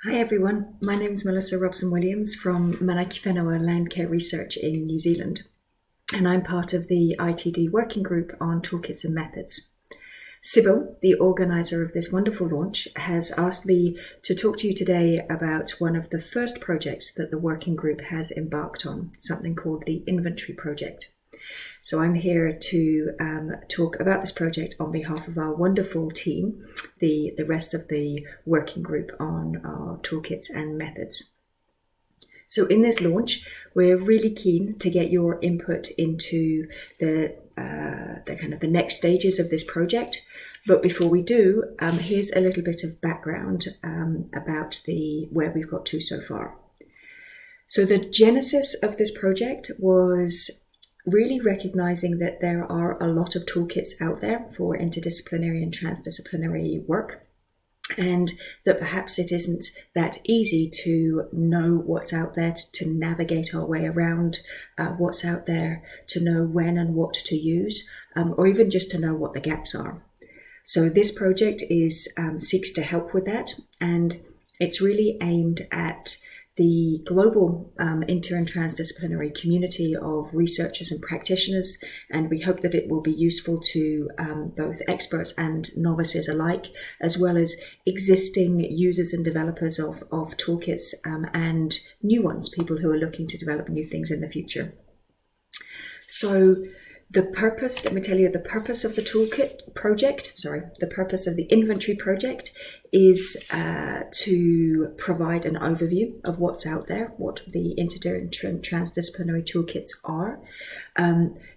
Hi everyone, my name is Melissa Robson-Williams from Manaki Whenua Landcare Research in New Zealand, and I'm part of the ITD working group on toolkits and methods. Sybil, the organizer of this wonderful launch, has asked me to talk to you today about one of the first projects that the working group has embarked on, something called the Inventory Project. So I'm here to talk about this project on behalf of our wonderful team, the rest of the working group on our toolkits and methods. So in this launch, we're really keen to get your input into the next stages of this project. But before we do, here's a little bit of background about where we've got to so far. So the genesis of this project was really recognizing that there are a lot of toolkits out there for interdisciplinary and transdisciplinary work, and that perhaps it isn't that easy to know what's out there, to navigate our way around what's out there, to know when and what to use, or even just to know what the gaps are. So this project seeks to help with that, and it's really aimed at the global inter and transdisciplinary community of researchers and practitioners, and we hope that it will be useful to both experts and novices alike, as well as existing users and developers of toolkits and new ones, people who are looking to develop new things in the future. So the purpose of the purpose of the Inventory Project is to provide an overview of what's out there, what the inter and transdisciplinary toolkits are,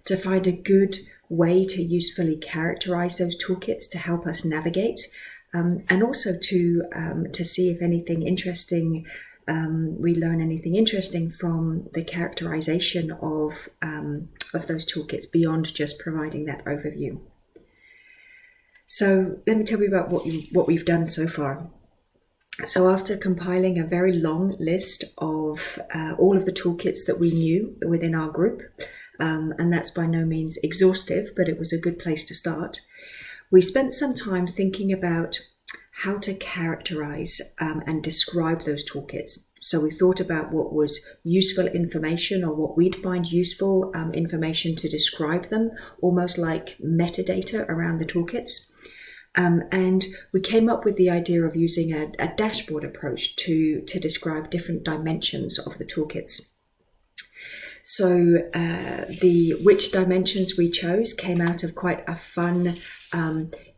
to find a good way to usefully characterize those toolkits to help us navigate, and also to see if anything interesting we learn anything interesting from the characterization of those toolkits beyond just providing that overview. So let me tell you about what we've done so far. So after compiling a very long list of all of the toolkits that we knew within our group, and that's by no means exhaustive, but it was a good place to start, we spent some time thinking about how to characterize and describe those toolkits. So we thought about what was useful information, or what we'd find useful information to describe them, almost like metadata around the toolkits. And we came up with the idea of using a dashboard approach to describe different dimensions of the toolkits. So which dimensions we chose came out of quite a fun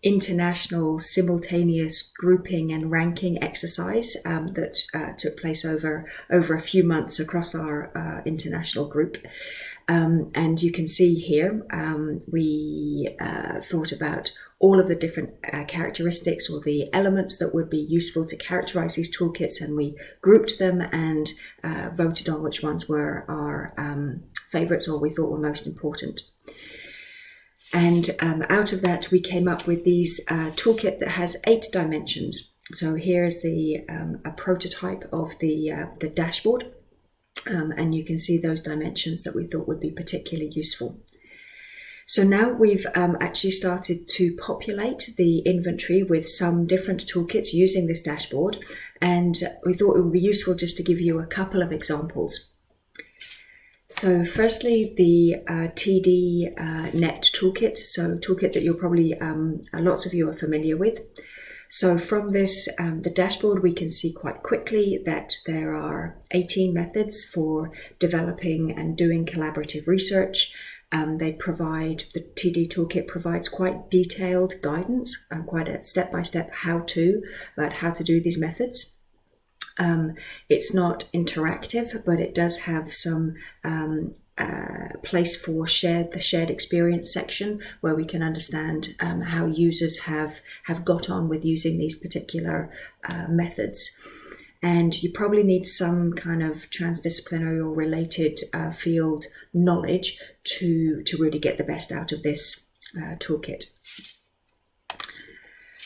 international simultaneous grouping and ranking exercise that took place over a few months across our international group. And you can see here, we thought about all of the different characteristics or the elements that would be useful to characterize these toolkits, and we grouped them and voted on which ones were our favorites or we thought were most important. And out of that, we came up with these toolkit that has 8 dimensions. So here's a prototype of the dashboard. And you can see those dimensions that we thought would be particularly useful. So now we've actually started to populate the inventory with some different toolkits using this dashboard, and we thought it would be useful just to give you a couple of examples. So firstly, the TD Net toolkit, so toolkit that you're probably, lots of you are familiar with. So from this, the dashboard, we can see quite quickly that there are 18 methods for developing and doing collaborative research. The TD toolkit provides quite detailed guidance and quite a step-by-step how-to about how to do these methods. It's not interactive, but it does have some place for the shared experience section, where we can understand how users have got on with using these particular methods. And you probably need some kind of transdisciplinary or related field knowledge to really get the best out of this toolkit.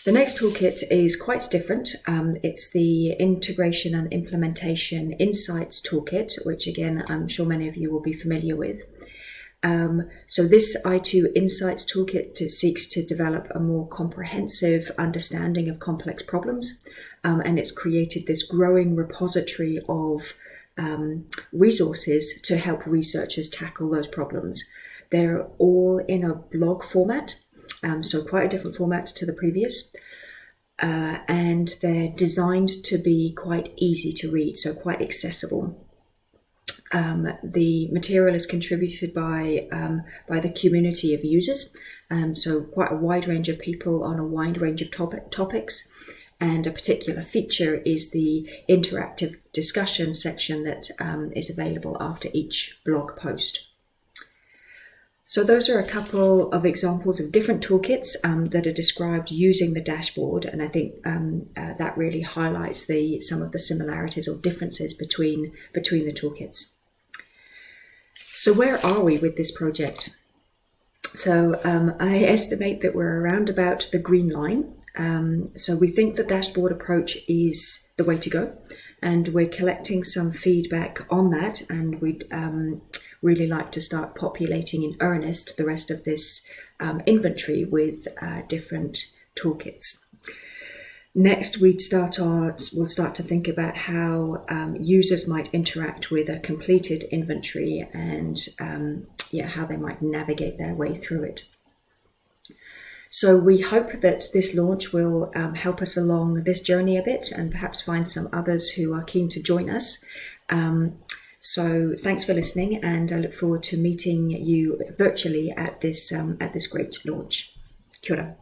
The next toolkit is quite different. It's the Integration and Implementation Insights toolkit, which again, I'm sure many of you will be familiar with. So this i2 Insights Toolkit seeks to develop a more comprehensive understanding of complex problems, and it's created this growing repository of resources to help researchers tackle those problems. They're all in a blog format, so quite a different format to the previous, and they're designed to be quite easy to read, so quite accessible. The material is contributed by the community of users, so quite a wide range of people on a wide range of topics. And a particular feature is the interactive discussion section that is available after each blog post. So those are a couple of examples of different toolkits that are described using the dashboard, and I think that really highlights some of the similarities or differences between the toolkits. So where are we with this project? So I estimate that we're around about the green line. So we think the dashboard approach is the way to go, and we're collecting some feedback on that, and we'd really like to start populating in earnest the rest of this inventory with different toolkits. Next, we'll start to think about how users might interact with a completed inventory and how they might navigate their way through it. So we hope that this launch will help us along this journey a bit, and perhaps find some others who are keen to join us. So thanks for listening, and I look forward to meeting you virtually at this great launch. Kia ora.